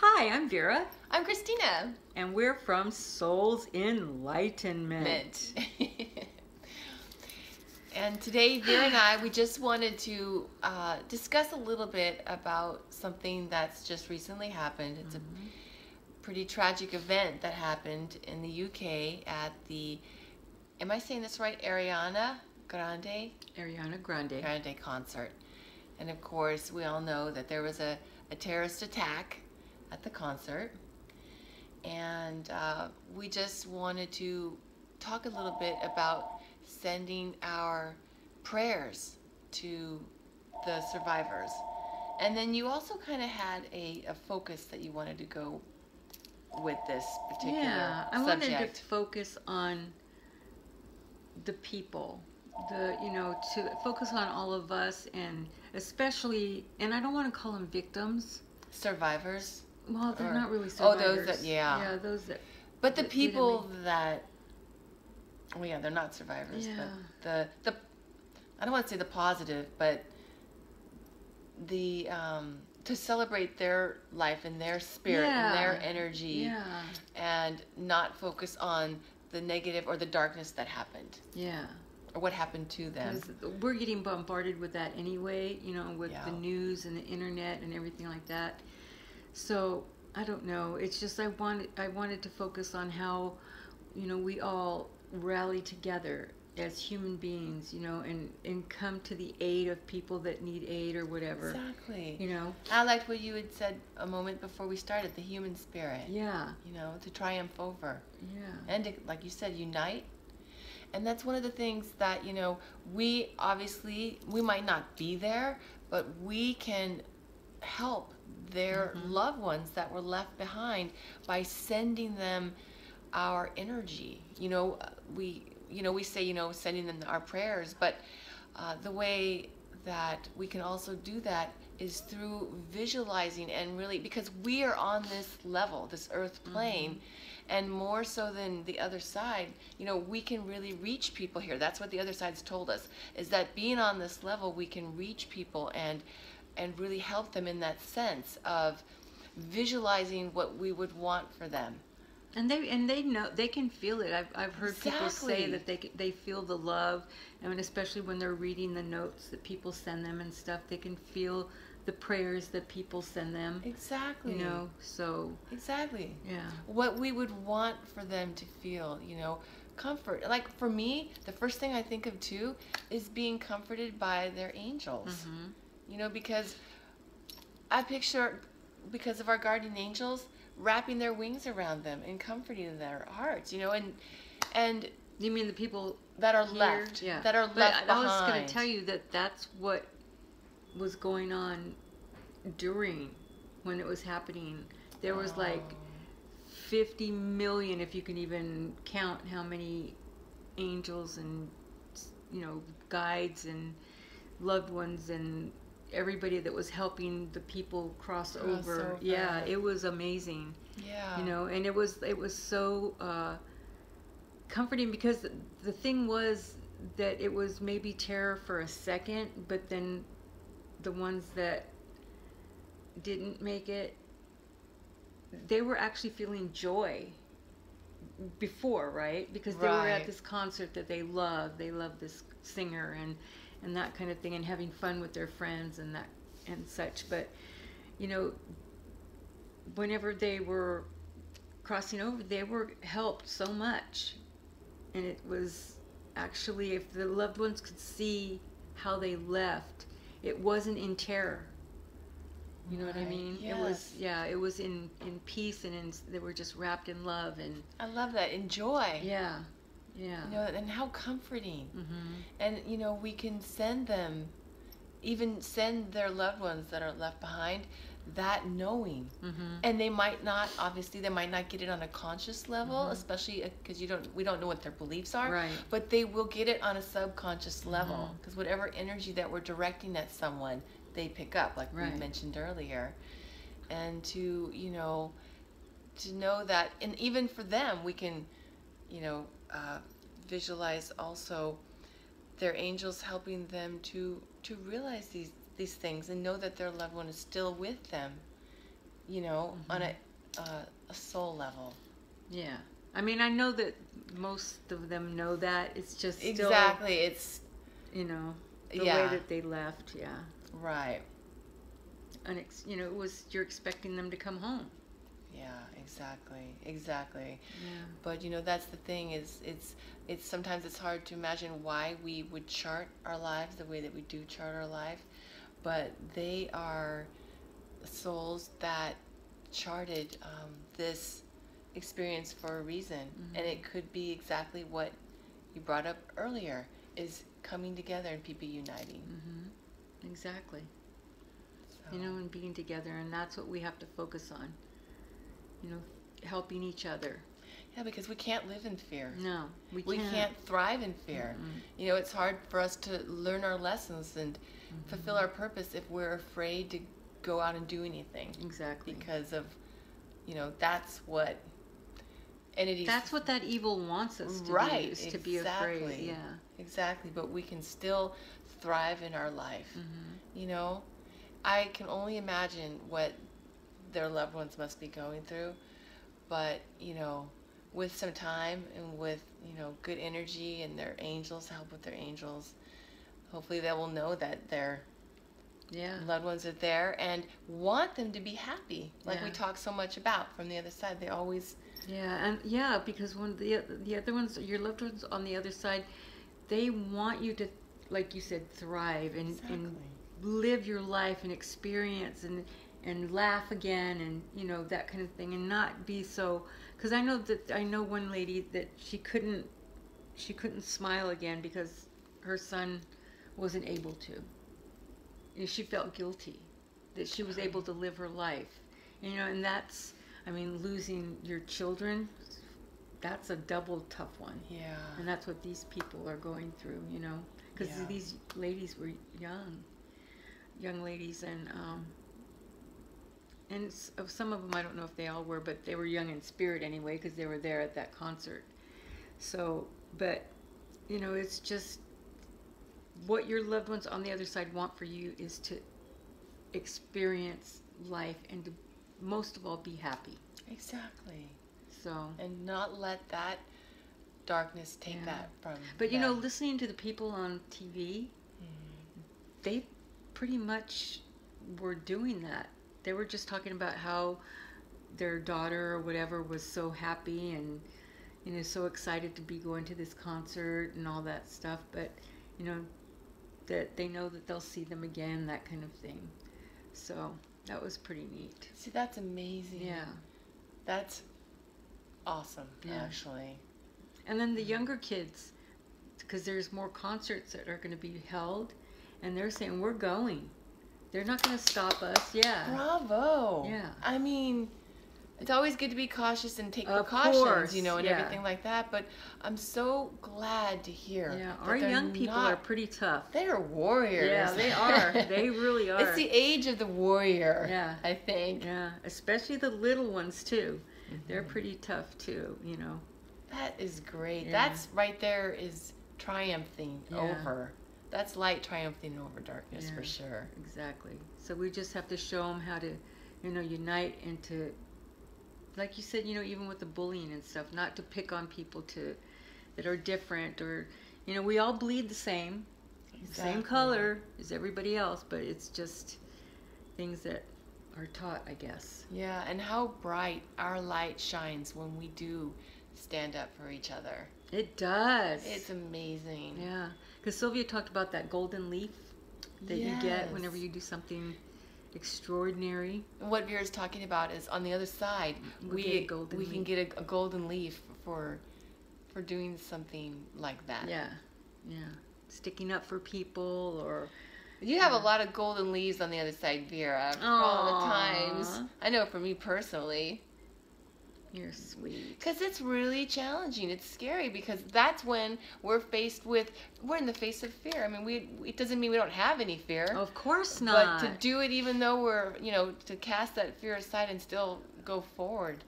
Hi, I'm Vera, I'm Christina. and we're from Soul's Enlightenment. And today, Vera and I, we just wanted to discuss a little bit about something that's just recently happened. It's a pretty tragic event that happened in the UK at the, am I saying this right, Ariana Grande concert. And of course, we all know that there was a terrorist attack at the concert. And we just wanted to talk a little bit about sending our prayers to the survivors. And then you also kind of had a focus that you wanted to go with this particular I subject. wanted to focus on the people, to focus on all of us, and especially, and I don't want to call them victims. Survivors. Well, they're not really survivors. Oh, those that, yeah, those that. But the people that, well, yeah, they're not survivors. Yeah. But the I don't want to say the positive, but the to celebrate their life and their spirit and their energy, and not focus on the negative or the darkness that happened. Yeah. Or what happened to them. Because we're getting bombarded with that anyway, with the news and the internet and everything like that. So I don't know. It's just I wanted to focus on how, we all rally together as human beings, and come to the aid of people that need aid or whatever. Exactly. I liked what you had said a moment before we started, the human spirit. Yeah. To triumph over. Yeah. And to, like you said, unite. And that's one of the things that, we obviously, we might not be there, but we can help their loved ones that were left behind by sending them our energy. We say, sending them our prayers, but the way that we can also do that is through visualizing and really, because we are on this level, this earth plane, and more so than the other side, we can really reach people here. That's what the other side's told us, is that being on this level, we can reach people and really help them in that sense of visualizing what we would want for them. And they know, they can feel it. I've heard people say that they feel the love. I mean, especially when they're reading the notes that people send them and stuff, they can feel the prayers that people send them. Exactly. So. Exactly. Yeah. What we would want for them to feel, comfort. Like for me, the first thing I think of too is being comforted by their angels. Because I picture, because of our guardian angels, wrapping their wings around them and comforting their hearts, and you mean the people that are here? left, yeah. that are but left behind. I was going to tell you that that's what was going on during when it was happening. There was like 50 million, if you can even count how many angels and guides and loved ones and everybody that was helping the people cross over. Yeah, it was amazing. Yeah. And it was so comforting, because the thing was that it was maybe terror for a second, but then the ones that didn't make it, they were actually feeling joy before, right? Because they were at this concert that they loved. They loved this singer and that kind of thing, and having fun with their friends and that and such. But whenever they were crossing over, they were helped so much. And it was actually, if the loved ones could see how they left, it wasn't in terror. You know what I mean? Yes. It was in peace, and they were just wrapped in love. And I love that. In joy. Yeah. And how comforting. And, we can send them, even send their loved ones that are left behind, that knowing. And they might not, obviously, they might not get it on a conscious level, especially because we don't know what their beliefs are. Right. But they will get it on a subconscious level, because whatever energy that we're directing at someone, they pick up, like we mentioned earlier. And to know that, and even for them, we can visualize also their angels helping them to realize these things and know that their loved one is still with them. you know, on a soul level. Yeah. I mean, I know that most of them know that. It's just still, Exactly. It's, you know, the way that they left. Yeah. Right. You know, it was, you're expecting them to come home. Yeah, exactly. Exactly. Yeah. But, you know, that's the thing is it's sometimes it's hard to imagine why we would chart our lives the way that we do chart our life. But they are souls that charted this experience for a reason. And it could be exactly what you brought up earlier, is coming together and people uniting. Exactly. So. You know, and being together, and that's what we have to focus on. You know, helping each other. Yeah, because we can't live in fear. No, we can't thrive in fear. You know, it's hard for us to learn our lessons and fulfill our purpose if we're afraid to go out and do anything. Exactly. Because of, you know, that's what entities... That's what that evil wants us to do, is to be afraid. Yeah. Exactly, but we can still thrive in our life. You know, I can only imagine what their loved ones must be going through, but, you know, with some time and with, you know, good energy and their angels, help with their angels, hopefully they will know that their loved ones are there and want them to be happy, like we talk so much about from the other side. They always... because when the other ones, your loved ones on the other side, they want you to, like you said, thrive and live your life and experience and laugh again, and, you know, that kind of thing, and not be so, because I know one lady that she couldn't smile again because her son wasn't able to. You know, she felt guilty that she was able to live her life. And, you know, and that's, I mean, losing your children, that's a double tough one. Yeah. And that's what these people are going through, you know, because these ladies were young ladies, and some of them, I don't know if they all were, but they were young in spirit anyway, because they were there at that concert. So, but, you know, it's just what your loved ones on the other side want for you is to experience life and to, most of all, be happy. Exactly. So. And not let that darkness take that from But, you know, listening to the people on TV, they pretty much were doing that. They were just talking about how their daughter or whatever was so happy and, you know, so excited to be going to this concert and all that stuff. But, you know, that they know that they'll see them again, that kind of thing. So that was pretty neat. See, that's amazing. Yeah. That's awesome, actually. And then the younger kids, because there's more concerts that are going to be held, and they're saying, we're going. They're not going to stop us. Yeah. Bravo. Yeah. I mean, it's always good to be cautious and take precautions, you know, and everything like that. But I'm so glad to hear. Yeah, our young people are pretty tough. They're warriors. Yeah, they are. They really are. It's the age of the warrior. Yeah. I think. Yeah, especially the little ones too. They're pretty tough too, you know. That is great. Yeah. That's right there is triumphing over. That's light triumphing over darkness for sure. Exactly. So we just have to show them how to, you know, unite and to, like you said, you know, even with the bullying and stuff, not to pick on people that are different, or, you know, we all bleed the same, same color as everybody else, but it's just things that are taught, I guess. Yeah, and how bright our light shines when we do stand up for each other. It does. It's amazing. Yeah, because Sylvia talked about that golden leaf that you get whenever you do something extraordinary. And what Vera's talking about is on the other side, we can get a golden leaf for doing something like that. Yeah, yeah, sticking up for people, or you have a lot of golden leaves on the other side, Vera. All the times. I know for me personally. You're sweet. Because it's really challenging. It's scary because that's when we're in the face of fear. I mean, it doesn't mean we don't have any fear. Of course not. But to do it even though we're, you know, to cast that fear aside and still go forward,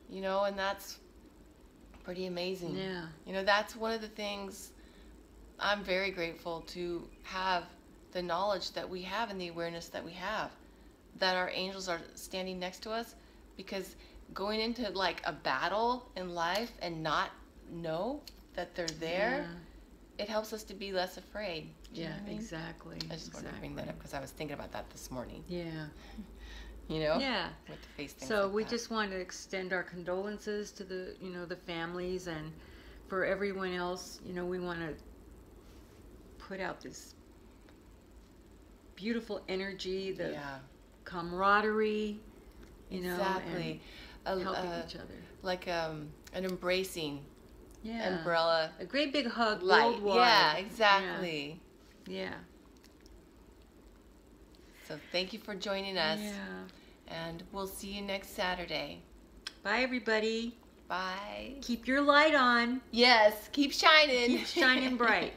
you know, and that's pretty amazing. Yeah. You know, that's one of the things I'm very grateful to have, the knowledge that we have and the awareness that we have that our angels are standing next to us, because going into like a battle in life and not know that they're there, it helps us to be less afraid. Do you know what I mean? Exactly. I just wanted to bring that up because I was thinking about that this morning. Yeah. You know? Yeah. With the face things So like we that. just want to extend our condolences to the, you know, the families, and for everyone else, you know, we want to put out this beautiful energy, the camaraderie, you know, exactly. and helping each other. Like an embracing Yeah. umbrella. A great big hug Light. worldwide. Yeah, exactly. Yeah. So thank you for joining us. Yeah. And we'll see you next Saturday. Bye, everybody. Bye. Keep your light on. Yes, keep shining. Keep shining bright.